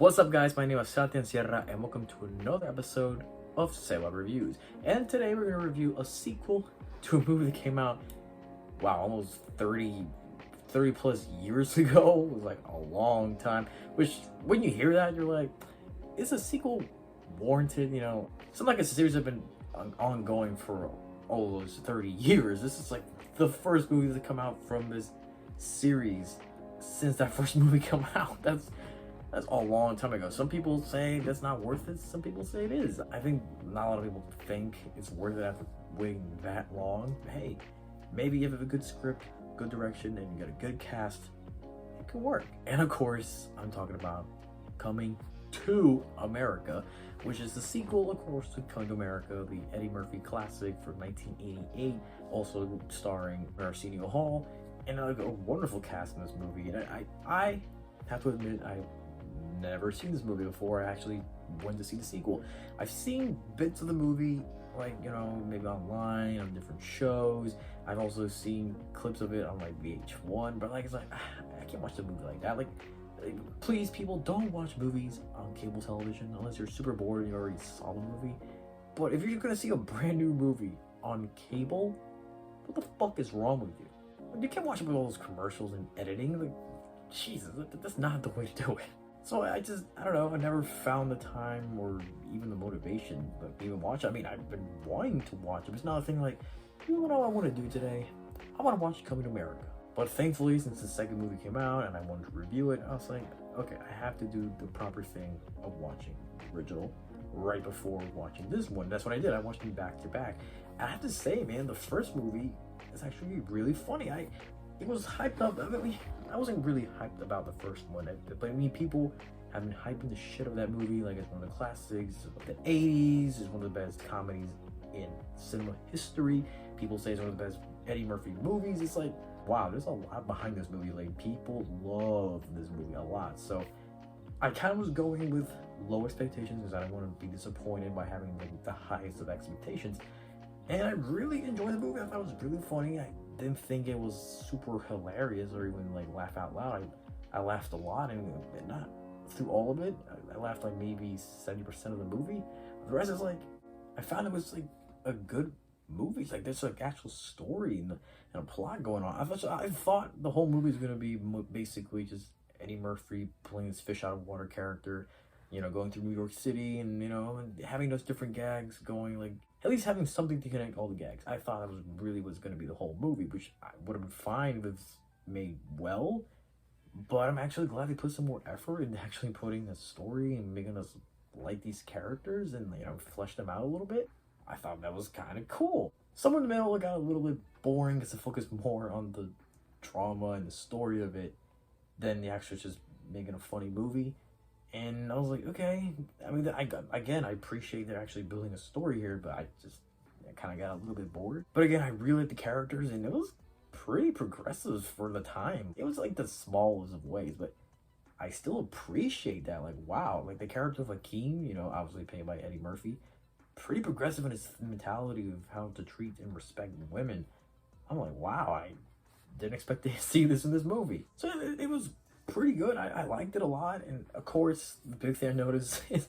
What's up, guys? My name is Sebastián and welcome to another episode of Seba Reviews. And today we're going to review a sequel to a movie that came out, wow, almost 30 plus years ago. It was like a long time, which when you hear that, you're like, is a sequel warranted? You know, it's not like a series that's been ongoing for all those 30 years. This is like the first movie to come out from this series since that first movie came out. That's a long time ago. Some people say that's not worth it. Some people say it is. I think not a lot of people think it's worth it after waiting that long. Hey, maybe you have a good script, good direction, and you got a good cast, it can work. And of course, I'm talking about Coming to America, which is the sequel, of course, to Coming to America, the Eddie Murphy classic from 1988, also starring Arsenio Hall, and a wonderful cast in this movie. And I have to admit, I've never seen this movie before. I actually went to see the sequel. I've seen bits of the movie, like, you know, maybe online, on different shows. I've also seen clips of it on like VH1, but like, it's like, I can't watch the movie like that. Like, please, people, don't watch movies on cable television unless you're super bored and you already saw the movie. But if you're gonna see a brand new movie on cable, what the fuck is wrong with you? You can't watch it with all those commercials and editing. Like, Jesus, that's not the way to do it. So I don't know, I never found the time or even the motivation to even watch it. I mean, I've been wanting to watch it, but it's not a thing like, you know what I want to do today? I want to watch Coming to America. But thankfully, since the second movie came out and I wanted to review it, I was like, okay, I have to do the proper thing of watching the original right before watching this one. That's what I did. I watched them back to back. And I have to say, man, the first movie is actually really funny. It was hyped up. I wasn't really hyped about the first one, but I mean, people have been hyping the shit of that movie like it's one of the classics of the 80s. It's one of the best comedies in cinema history. People say it's one of the best Eddie Murphy movies. It's like, wow, there's a lot behind this movie. Like, people love this movie a lot. So I kind of was going with low expectations because I didn't want to be disappointed by having like the highest of expectations. And I really enjoyed the movie. I thought it was really funny. I didn't think it was super hilarious or even like laugh out loud. I laughed a lot, and not through all of it. I laughed like maybe 70% of the movie. The rest is like, I found it was like a good movie. It's like there's like actual story and a plot going on. I thought the whole movie was gonna be basically just Eddie Murphy playing this fish out of water character, you know, going through New York City and, you know, and having those different gags going, like at least having something to connect all the gags. I thought that was going to be the whole movie, which I would have been fine if it's made well. But I'm actually glad they put some more effort into actually putting a story and making us like these characters and, you know, flesh them out a little bit. I thought that was kind of cool. Somewhere in the middle, it got a little bit boring because it focused more on the drama and the story of it than the actual just making a funny movie. And I was like, okay. I mean, I appreciate they're actually building a story here, but I kind of got a little bit bored. But again, I really liked the characters, and it was pretty progressive for the time. It was like the smallest of ways, but I still appreciate that. Like, wow, like the character of Hakeem, you know, obviously played by Eddie Murphy, pretty progressive in his mentality of how to treat and respect women. I'm like, wow, I didn't expect to see this in this movie. So it was pretty good. I liked it a lot. And of course, the big thing I noticed is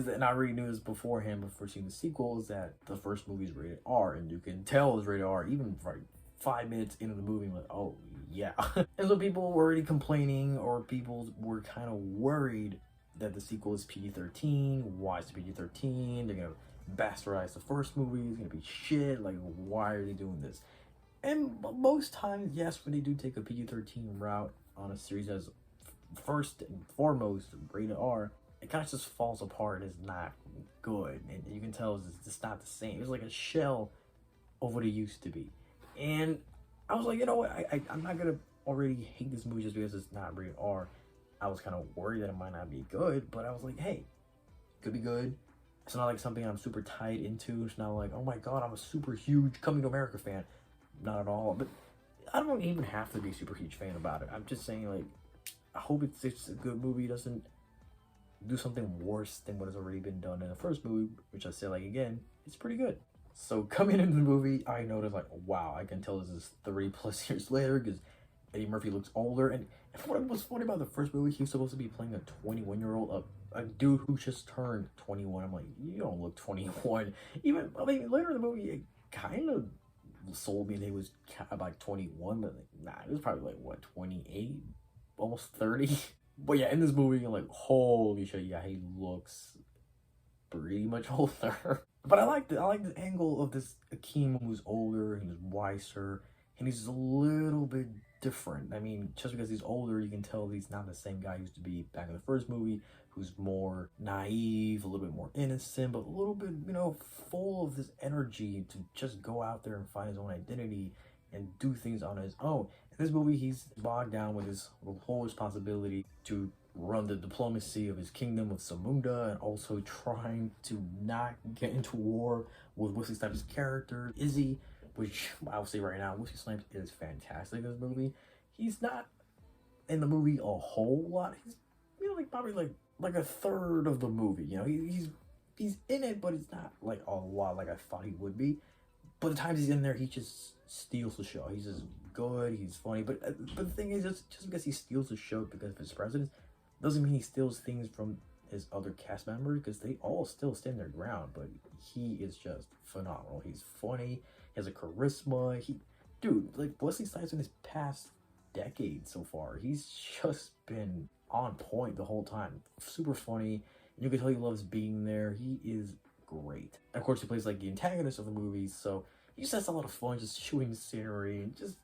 that, and I already knew this beforehand before seeing the sequel, is that the first movie is rated R, and you can tell it's rated R even for like 5 minutes into the movie. I'm like, oh yeah. And so people were already complaining, or people were kind of worried that the sequel is PG-13. Why is it PG-13? They're gonna bastardize the first movie. It's gonna be shit. Like, why are they doing this? And most times, yes, when they do take a PG-13 route on a series as first and foremost rated R, it kind of just falls apart. It's not good, and you can tell it's just not the same. It's like a shell of what it used to be. And I was like, you know what, I'm not gonna already hate this movie just because it's not rated R. I was kind of worried that it might not be good, but I was like, hey, it could be good. It's not like something I'm super tied into. It's not like, oh my god, I'm a super huge Coming to America fan. Not at all. But I don't even have to be a super huge fan about it. I'm just saying, like, I hope it's a good movie. It doesn't do something worse than what has already been done in the first movie, which I say, like, again, it's pretty good. So coming into the movie, I noticed, like, wow, I can tell this is 30 plus years later because Eddie Murphy looks older. And What was funny about the first movie, he was supposed to be playing a 21-year-old, a dude who just turned 21. I'm like, you don't look 21. Even, I mean, later in the movie, it kind of sold me that he was like 21, but like, nah, it was probably like, what, 28? Almost 30? But yeah, in this movie, you're like, holy shit, yeah, he looks pretty much older. But I like the angle of this Akeem who's older, he's wiser, and he's a little bit different. I mean, just because he's older, you can tell he's not the same guy he used to be back in the first movie, who's more naive, a little bit more innocent, but a little bit, you know, full of this energy to just go out there and find his own identity and do things on his own. In this movie, he's bogged down with his whole responsibility to run the diplomacy of his kingdom of Zamunda, and also trying to not get into war with Wesley Snipes' character, Izzy, which I'll say right now, Wesley Snipes is fantastic in this movie. He's not in the movie a whole lot. He's, you know, like probably like a third of the movie. You know, he's in it, but it's not like a lot like I thought he would be. But the times he's in there, he just steals the show. He's just good, he's funny. But the thing is, just because he steals the show because of his presence, doesn't mean he steals things from his other cast members, because they all still stand their ground. But he is just phenomenal. He's funny, he has a charisma. Dude, like Wesley Snipes in his past decade so far, he's just been on point the whole time. Super funny. And you can tell he loves being there. He is great. And of course, he plays like the antagonist of the movie, so he just has a lot of fun just shooting scenery and just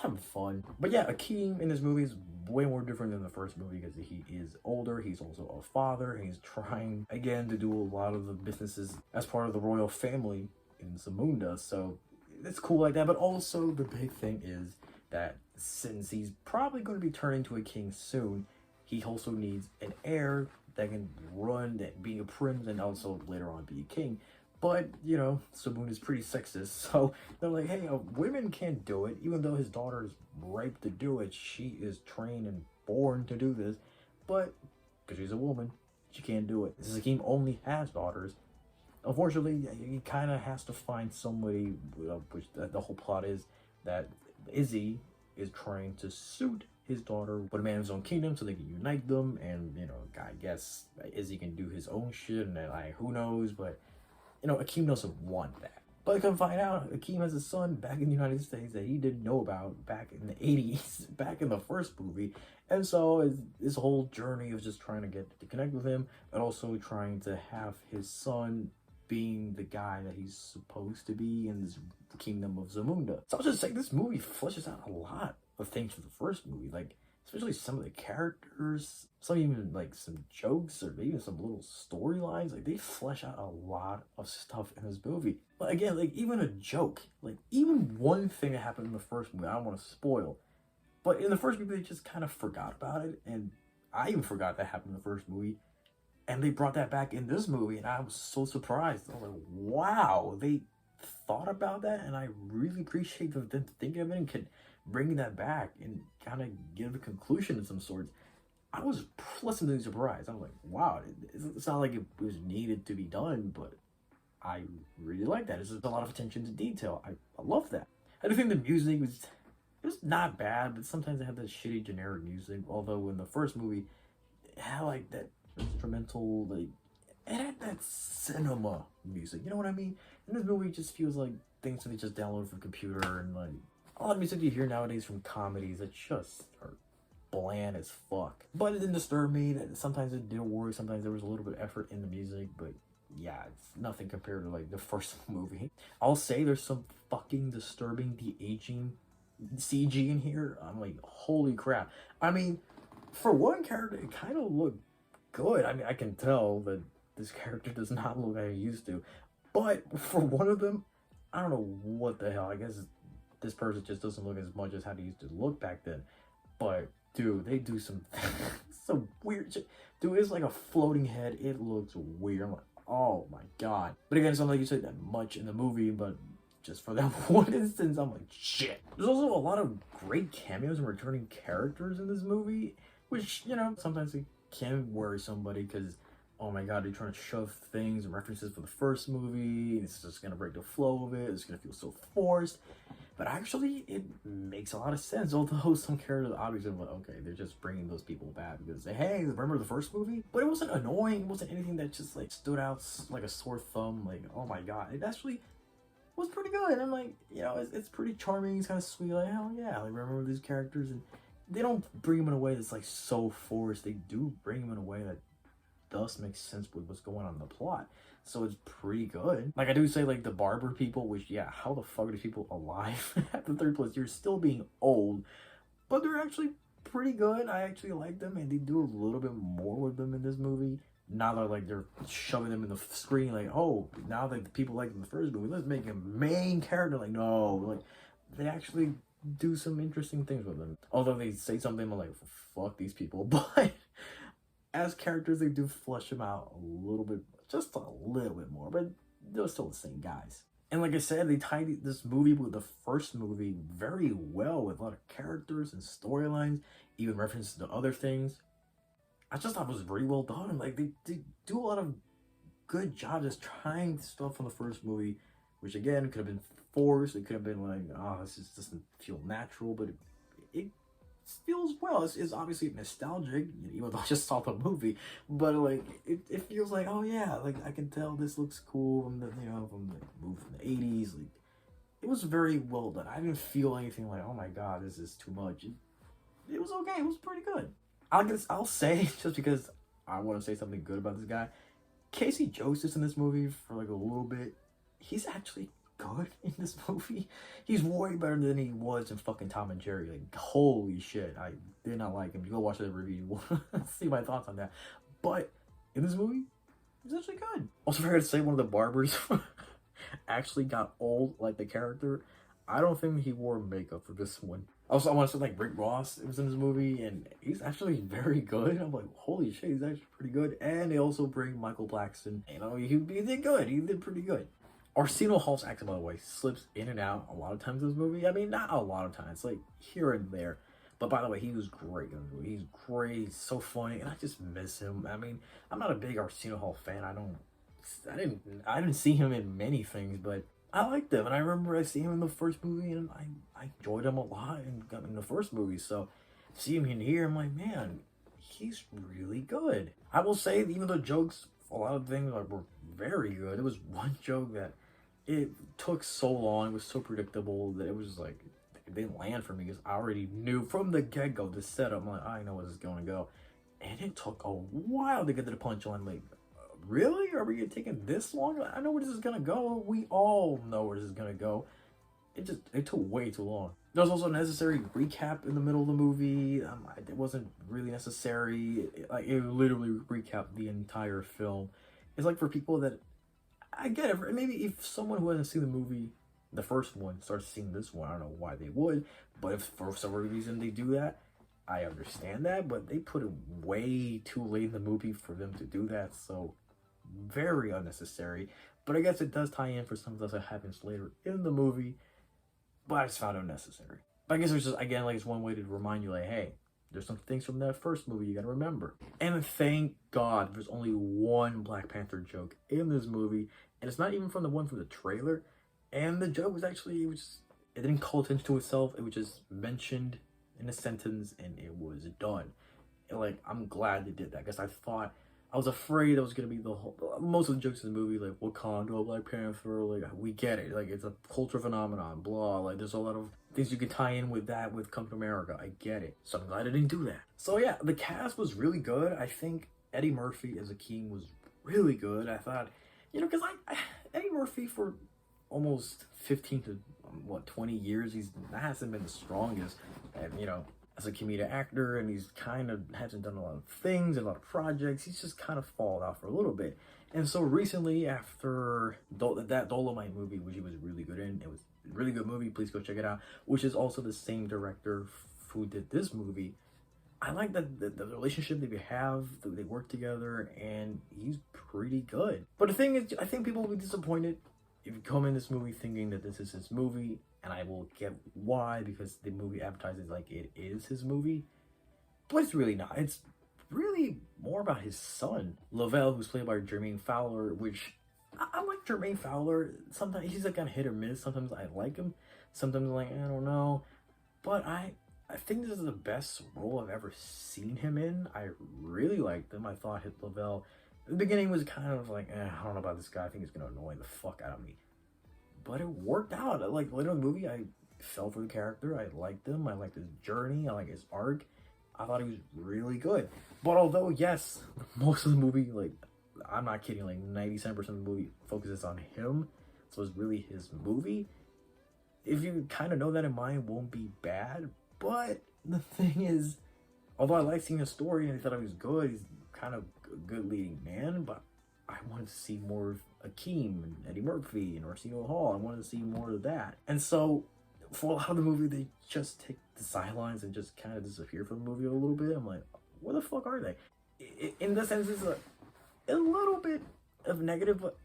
having fun. But yeah, Akeem in this movie is way more different than the first movie because he is older, he's also a father, and he's trying again to do a lot of the businesses as part of the royal family in Zamunda, so it's cool like that. But also the big thing is that since he's probably going to be turning to a king soon, he also needs an heir that can run, that being a prince and also later on be a king. But, you know, Sabun is pretty sexist, so they're like, hey, women can't do it, even though his daughter is ripe to do it. She is trained and born to do this, but because she's a woman, she can't do it. Zakim only has daughters. Unfortunately, he kind of has to find somebody, which the whole plot is that Izzy is trying to suit his daughter with a man of his own kingdom so they can unite them, and, you know, I guess Izzy can do his own shit, and like, who knows, but you know, Akeem doesn't want that. But I come find out, Akeem has a son back in the United States that he didn't know about back in the 80s, back in the first movie. And so this whole journey of just trying to get to connect with him, and also trying to have his son being the guy that he's supposed to be in this kingdom of Zamunda. So I was just saying, this movie fleshes out a lot of things from the first movie, like especially some of the characters, some even like some jokes or even some little storylines. Like they flesh out a lot of stuff in this movie. But again, like even a joke, like even one thing that happened in the first movie, I don't want to spoil, but in the first movie they just kind of forgot about it, and I even forgot that happened in the first movie, and they brought that back in this movie, and I was so surprised. I was like, wow, they thought about that, and I really appreciate them thinking of it and could bringing that back and kind of give a conclusion of some sorts. I was pleasantly surprised. I was like, wow, it's not like it was needed to be done, but I really like that. It's just a lot of attention to detail. I love that. I do think the music was not bad, but sometimes it had that shitty generic music. Although in the first movie, it had like that instrumental, like it had that cinema music. You know what I mean? In this movie, it just feels like things that they just download from the computer, and like a lot of music you hear nowadays from comedies that just are bland as fuck. But it didn't disturb me. That sometimes it didn't work. Sometimes there was a little bit of effort in the music, but yeah, it's nothing compared to like the first movie. I'll say there's some fucking disturbing de-aging CG in here. I'm like, holy crap. I mean, for one character, it kind of looked good. I mean, I can tell that this character does not look like he used to. But for one of them, I don't know what the hell. I guess this person just doesn't look as much as how they used to look back then. But dude, they do some weird shit. Dude, it's like a floating head. It looks weird. I'm like, oh my god. But again, it's not like you said that much in the movie, but just for that one instance, I'm like, shit. There's also a lot of great cameos and returning characters in this movie, which, you know, sometimes it can worry somebody because, oh my god, they're trying to shove things and references for the first movie. It's just gonna break the flow of it. It's gonna feel so forced. But But actually, it makes a lot of sense. Although some characters obviously were like, okay, they're just bringing those people back because hey, remember the first movie? But it wasn't annoying. It wasn't anything that just like stood out like a sore thumb. Like, oh my god, it actually was pretty good. I'm like, you know, it's pretty charming. It's kind of sweet. Like, hell yeah, like remember these characters, and they don't bring them in a way that's like so forced. They do bring them in a way that does make sense with what's going on in the plot. So it's pretty good. Like I do say, like the barber people, which yeah, how the fuck are these people alive at the 30+ years still being old? But they're actually pretty good. I actually like them, and they do a little bit more with them in this movie. Now that like they're shoving them in the screen, like, oh, now that the people like in the first movie, let's make a main character. Like, no, like they actually do some interesting things with them. Although they say something like, fuck these people, but as characters, they do flesh them out a little bit, just a little bit more, but they're still the same guys. And like I said, they tied this movie with the first movie very well, with a lot of characters and storylines, even references to other things. I just thought it was very well done. Like they do a lot of good job just trying stuff from the first movie, which again could have been forced. It could have been like, oh, this just doesn't feel natural, but it feels well. It's obviously nostalgic, even though I just saw the movie, but like it feels like, oh yeah, like I can tell this looks cool from the, you know, from the movie from the 80s. Like it was very well done. I didn't feel anything like, oh my god, this is too much. It was okay. It was pretty good. I'll say, just because I want to say something good about this guy, Casey Joseph's in this movie for like a little bit. He's actually good in this movie. He's way better than he was in fucking Tom and Jerry. Like, holy shit, I did not like him. You go watch that review, you will see my thoughts on that. But in this movie, he's actually good. Also, fair to say, one of the barbers actually got old like the character. I don't think he wore makeup for this one. Also, I want to say, like, Rick Ross was in this movie, and he's actually very good. I'm like, holy shit, he's actually pretty good. And they also bring Michael Blackson. You know, he did good. He did pretty good. Arsenio Hall's accent, by the way, slips in and out a lot of times in this movie. I mean, not a lot of times, like here and there. But by the way, he was great in this movie. He's great, he's so funny, and I just miss him. I mean, I'm not a big Arsenio Hall fan. I didn't see him in many things, but I liked him. And I remember I see him in the first movie, and I enjoyed him a lot in the first movie. So see him in here, I'm like, man, he's really good. I will say, even though jokes, a lot of things were very good, there was one joke that it took so long, it was so predictable that it was like, it didn't land for me because I already knew from the get-go, the setup. I'm like, I know where this is going to go. And it took a while to get to the punchline. Like, really? Are we taking this long? I know where this is going to go. We all know where this is going to go. It took way too long. There was also a necessary recap in the middle of the movie. It wasn't really necessary. It literally recapped the entire film. It's like for people that, I get it. Maybe if someone who hasn't seen the movie, the first one, starts seeing this one, I don't know why they would. But if for some reason they do that, I understand that. But they put it way too late in the movie for them to do that. So very unnecessary. But I guess it does tie in for something else that happens later in the movie. But I just found it unnecessary. But I guess it's just, again, like, it's one way to remind you, like, hey, there's some things from that first movie you gotta remember. And thank God there's only one Black Panther joke in this movie. And it's not even from the one from the trailer. And the joke was actually, it didn't call attention to itself. It was just mentioned in a sentence and it was done. And, like, I'm glad they did that because I was afraid it was gonna be most of the jokes in the movie, like Wakanda, Black Panther, like, we get it, like, it's a cultural phenomenon, blah, like, there's a lot of things you can tie in with that with Captain America, I get it. So I'm glad I didn't do that. So yeah, the cast was really good. I think Eddie Murphy as Akeem was really good. I thought, you know, because Eddie Murphy for almost 15 to 20 years, he hasn't been the strongest, and you know, as a comedic actor, and he's kind of hasn't done a lot of things, a lot of projects. He's just kind of fallen out for a little bit. And so recently, after that Dolomite movie, which he was really good in, it was a really good movie, please go check it out, which is also the same director who did this movie. I like the relationship that they have, they work together, and he's pretty good. But the thing is, I think people will be disappointed if you come in this movie thinking that this is his movie, and I will get why, because the movie advertises like it is his movie, but it's really not. It's really more about his son, Lavelle, who's played by Jermaine Fowler, which I like Jermaine Fowler. Sometimes he's like kind of hit or miss. Sometimes I like him, Sometimes I'm like, I don't know. But I think this is the best role I've ever seen him in. I really liked him. I thought Lavelle, the beginning was kind of like, I don't know about this guy. I think he's gonna annoy the fuck out of me. But it worked out. Like later in the movie, I fell for the character. I liked him. I liked his journey. I liked his arc. I thought he was really good. But although, yes, most of the movie, like, I'm not kidding, like 97% of the movie focuses on him. So it's really his movie. If you kind of know that in mind, it won't be bad. But the thing is, although I like seeing his story and I thought he was good, he's kind of a good leading man, but I wanted to see more of Akeem and Eddie Murphy and Arsenio Hall. I wanted to see more of that. And so, for a lot of the movie, they just take the sidelines and just kind of disappear from the movie a little bit. I'm like, where the fuck are they? In the sense, it's a little bit of negative, but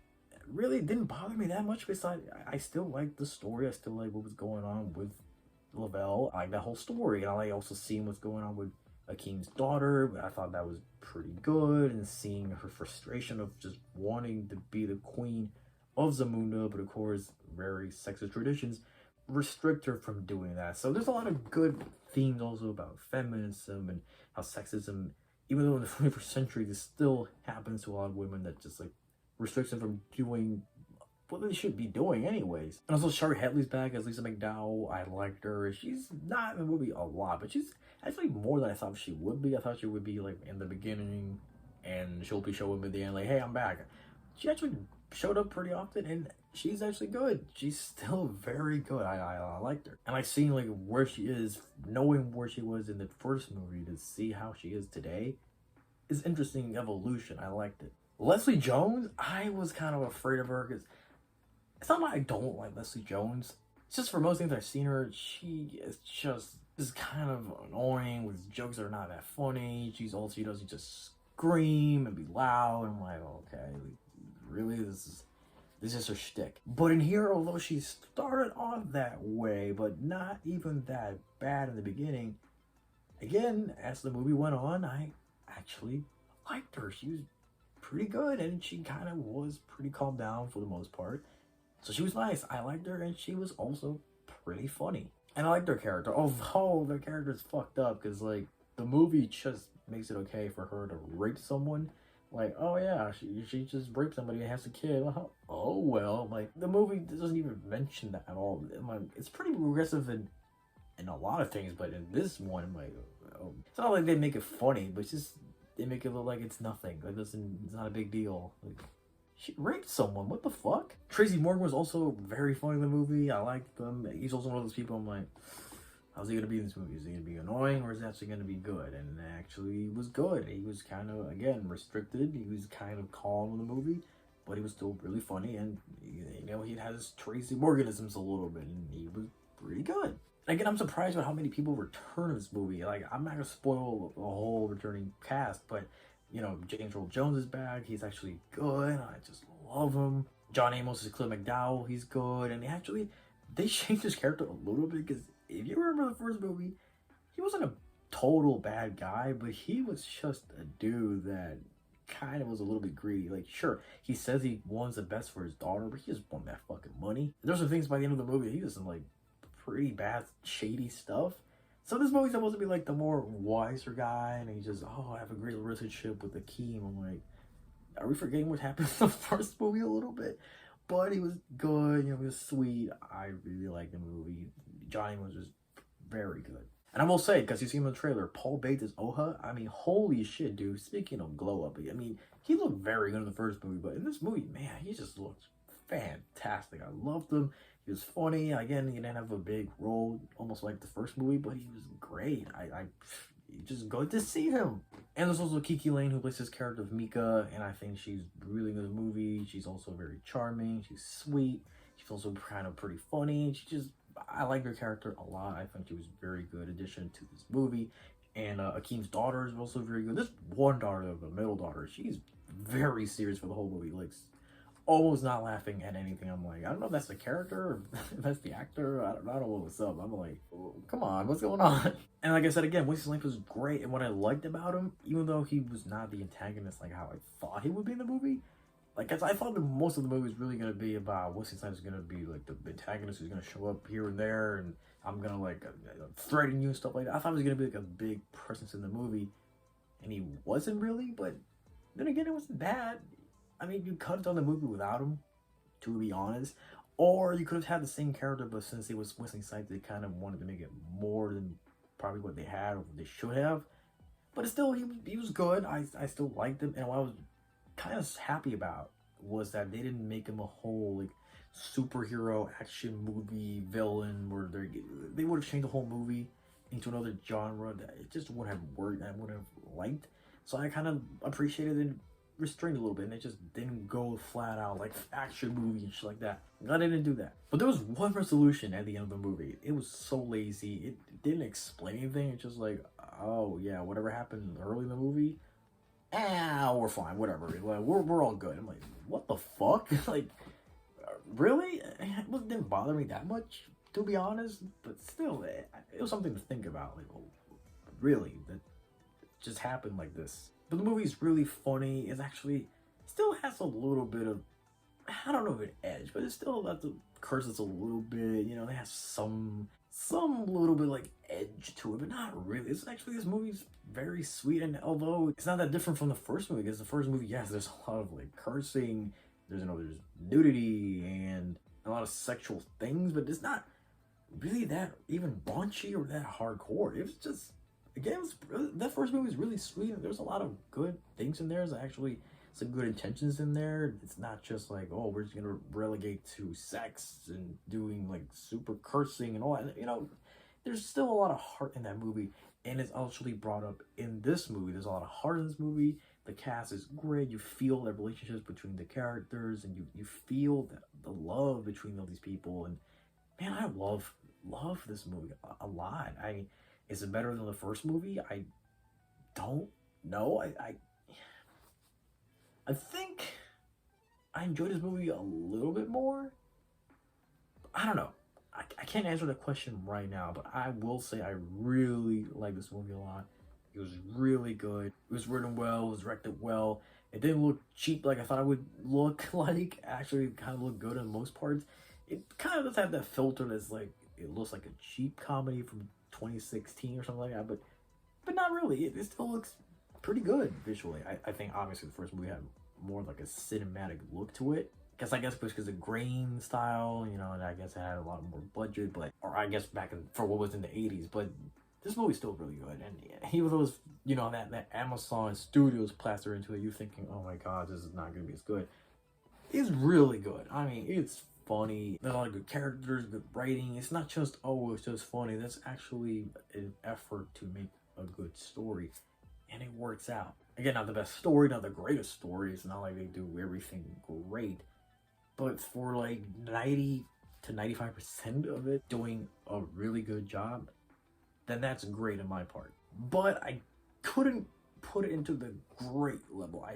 really it didn't bother me that much. Besides, I still liked the story. I still like what was going on with Lavelle. I like that whole story, and I like also seeing what's going on with Akeem's daughter. I thought that was pretty good, and seeing her frustration of just wanting to be the queen of Zamunda, but of course, very sexist traditions restrict her from doing that. So there's a lot of good themes also about feminism and how sexism, even though in the 21st century, this still happens to a lot of women that just like restricts them from doing what they should be doing anyways. And also Shari Headley's back as Lisa McDowell. I liked her. She's not in the movie a lot, but she's actually more than I thought she would be. I thought she would be like in the beginning and she'll be showing up at the end like, hey, I'm back. She actually showed up pretty often and she's actually good. She's still very good. I liked her. And I seen like where she is, knowing where she was in the first movie to see how she is today is interesting evolution. I liked it. Leslie Jones, I was kind of afraid of her because it's not that I don't like Leslie Jones. It's just for most things I've seen her, she is kind of annoying with jokes that are not that funny. She does just scream and be loud. I'm like, okay, really, this is her shtick. But in here, although she started off that way, but not even that bad in the beginning, again, as the movie went on, I actually liked her. She was pretty good, and she kind of was pretty calmed down for the most part. So she was nice. I liked her, and she was also pretty funny. And I liked her character, although their character's fucked up, because, like, the movie just makes it okay for her to rape someone. Like, oh yeah, she just raped somebody and has a kid. Oh well, like, the movie doesn't even mention that at all. It's pretty progressive in a lot of things, but in this one, I'm like, oh. It's not like they make it funny, but it's just, they make it look like it's nothing. Like, it's not a big deal. Like, she raped someone. What the fuck? Tracy Morgan was also very funny in the movie. I liked him. He's also one of those people I'm like, how's he gonna be in this movie? Is he gonna be annoying or is he actually gonna be good? And actually, he was good. He was kind of, again, restricted. He was kind of calm in the movie, but he was still really funny. And, you know, he had his Tracy Morganisms a little bit, and he was pretty good. Again, I'm surprised about how many people return in this movie. Like, I'm not gonna spoil the whole returning cast, but you know, James Earl Jones is back. He's actually good. I just love him. John Amos is Clint McDowell. He's good. And actually, they changed his character a little bit because if you remember the first movie, he wasn't a total bad guy, but he was just a dude that kind of was a little bit greedy. Like, sure, he says he wants the best for his daughter, but he just wants that fucking money. There's some things by the end of the movie, he does some, like, pretty bad, shady stuff. So this movie's supposed to be like the more wiser guy, and he just, I have a great relationship with Akeem. I'm like, are we forgetting what happened in the first movie a little bit? But he was good, you know, he was sweet. I really liked the movie. Johnny was just very good. And I will say, because you see him in the trailer, Paul Bates is Oha. I mean, holy shit, dude. Speaking of glow up, I mean, he looked very good in the first movie, but in this movie, man, he just looked fantastic. I loved him. He was funny. Again, he didn't have a big role, almost like the first movie, but he was great. I just good to see him. And there's also Kiki Lane, who plays his character of Mika, and I think she's really good in the movie. She's also very charming. She's sweet. She's also kind of pretty funny. I like her character a lot. I think she was a very good addition to this movie. And Akeem's daughter is also very good. This one daughter, the middle daughter, she's very serious for the whole movie. Like, almost not laughing at anything. I'm like, I don't know if that's the character or if that's the actor. I don't know what's up. I'm like, oh, come on, what's going on? And like I said again, Wesley Snipes was great. And what I liked about him, even though he was not the antagonist like how I thought he would be in the movie, Like, I thought that most of the movie was really gonna be about Wesley Snipes is gonna be like the antagonist who's gonna show up here and there, and I'm gonna like threaten you and stuff like that. I thought he was gonna be like a big presence in the movie, and he wasn't really. But then again, it wasn't bad. I mean, you could have done the movie without him, to be honest, or you could have had the same character, but since it was Wesley Snipes, they kind of wanted to make it more than probably what they had or what they should have. But still, he was good. I still liked him, and what I was kind of happy about was that they didn't make him a whole like superhero action movie villain where they would have changed the whole movie into another genre that it just wouldn't have worked. I wouldn't have liked. So I kind of appreciated it, restrained a little bit, and it just didn't go flat out like action movie and shit like that. I didn't do that. But there was one resolution at the end of the movie. It was so lazy. It didn't explain anything. It's just like, oh yeah, whatever happened early in the movie, we're fine, whatever. Like, we're all good. I'm like, what the fuck? Like, really? It didn't bother me that much, to be honest. But still, it was something to think about. Like, oh, really, that just happened like this. But the movie's really funny. It actually still has a little bit of, I don't know if an edge, but it's still got the curses a little bit. You know, they have some little bit like edge to it, but not really. It's actually, this movie's very sweet, and although it's not that different from the first movie, because the first movie, yes, there's a lot of like cursing, there's nudity and a lot of sexual things, but it's not really that even raunchy or that hardcore. It was just, again, that first movie was really sweet, and there's a lot of good things in there. There's actually some good intentions in there. It's not just like, oh, we're just gonna relegate to sex and doing like super cursing and all that. You know, there's still a lot of heart in that movie, and it's actually brought up in this movie. There's a lot of heart in this movie. The cast is great. You feel the relationships between the characters, and you feel the love between all these people. And man, I love this movie a lot. Is it better than the first movie? I don't know. I think I enjoyed this movie a little bit more. I don't know. I can't answer that question right now, but I will say I really like this movie a lot. It was really good. It was written well. It was directed well. It didn't look cheap like I thought it would look like. Actually, it kind of looked good in most parts. It kind of does have that filter that's like, it looks like a cheap comedy from 2016 or something like that, but not really. It still looks pretty good visually. I think obviously the first movie had more like a cinematic look to it. I guess because of grain style, you know, and I guess it had a lot more budget, or I guess for what was in the 80s, but this movie's still really good. And even though it's, you know, that Amazon Studios plaster into it, you're thinking, oh my god, this is not gonna be as good. It's really good. I mean, it's funny. There's a lot of good characters, good writing. It's not just, oh, it's just funny. That's actually an effort to make a good story, and it works out. Again, not the best story, not the greatest story. It's not like they do everything great, but for like 90 to 95% of it doing a really good job, then that's great in my part. But I couldn't put it into the great level.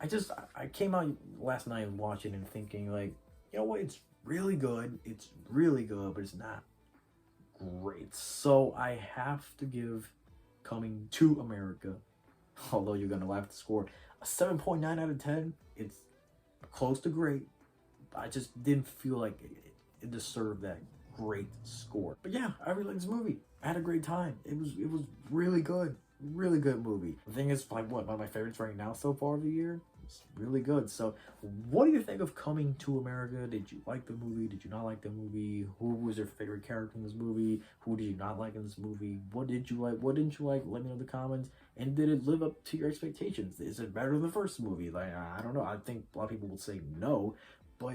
I came out last night watching and thinking like, you know what, it's really good, but it's not great. So I have to give Coming to America, although you're gonna laugh at the score, a 7.9 out of 10. It's close to great. I just didn't feel like it deserved that great score. But yeah, I really liked this movie. I had a great time. It was really good. Really good movie. The thing is, like, one of my favorites right now so far of the year. It's really good. So what do you think of Coming to America? Did you like the movie? Did you not like the movie? Who was your favorite character in this movie? Who did you not like in this movie? What did you like? What didn't you like? Let me know in the comments. And did it live up to your expectations? Is it better than the first movie? Like, I don't know. I think a lot of people will say no. But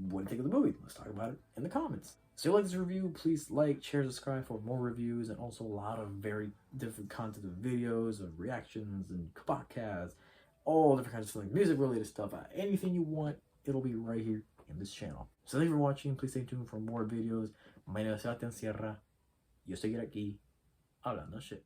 what do you think of the movie? Let's talk about it in the comments. So if you like this review, please like, share, subscribe for more reviews, and also a lot of very different content of videos, of reactions, and podcasts, all different kinds of like music related stuff. Anything you want, it'll be right here in this channel. So thank you for watching. Please stay tuned for more videos. My name is Sebastián Yo seguiré aquí hablando shit.